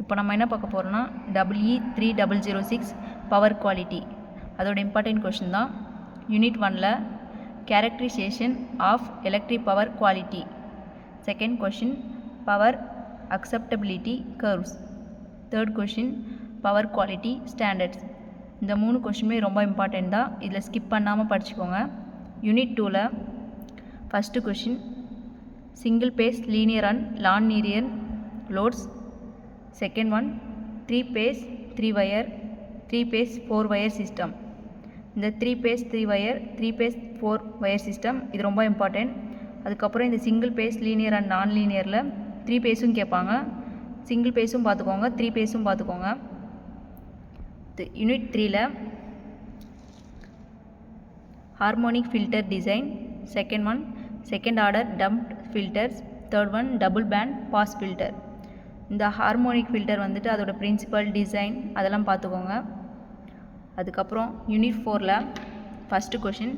இப்போ நம்ம என்ன பார்க்க போகிறோம்னா EE3006 பவர் குவாலிட்டி, அதோட இம்பார்ட்டன்ட் கொஷின் தான். யூனிட் 1ல் characterisation of electric power quality. Second question power acceptability curves. Third question power quality standards. இந்த 3 கொஷினுமே ரொம்ப இம்பார்ட்டன்ட் தான், இதில் ஸ்கிப் பண்ணாமல் படிச்சுக்கோங்க. யூனிட் 2ல் first question single phase linear and non-linear loads. Second one 3 phase 3 wire 3 phase 4 wire system. இந்த 3 phase 3 wire 3 phase 4 wire system இது ரொம்ப இம்பார்ட்டன்ட். அதுக்கப்புறம் இந்த சிங்கிள் பேஸ் லீனியர் அண்ட் நான் லீனியரில் 3 பேஸும் கேட்பாங்க, சிங்கிள் பேஸும் பார்த்துக்கோங்க, 3 பேஸும் பார்த்துக்கோங்க. யூனிட் 3ல் harmonic filter design. Second one second order damped filters. Third one double band pass filter. இந்த ஹார்மோனிக் ஃபில்டர் வந்துட்டு அதோட பிரின்சிபல் டிசைன் அதெல்லாம் பார்த்துக்கோங்க. அதுக்கப்புறம் யூனிட் 4ல் first question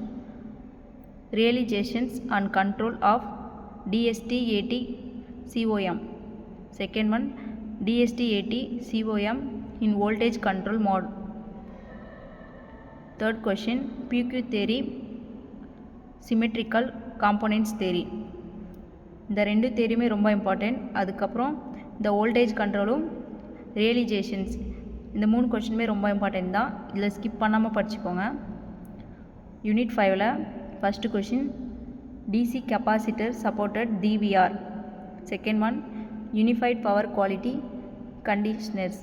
realisations and control of DST-AT COM. Second one DST-AT COM in voltage control mode. Third question PQ theory symmetrical components theory. இந்த 2 தேரியுமே ரொம்ப important. அதுக்கப்புறம் இந்த வோல்டேஜ் கண்ட்ரோலும் ரியலைசேஷன்ஸ் இந்த 3 கொஷினுமே ரொம்ப இம்பார்ட்டன்ட் தான், இதில் ஸ்கிப் பண்ணாமல் படிச்சுக்கோங்க. யூனிட் 5ல் first question DC capacitor supported DVR. Second one unified power quality conditioners.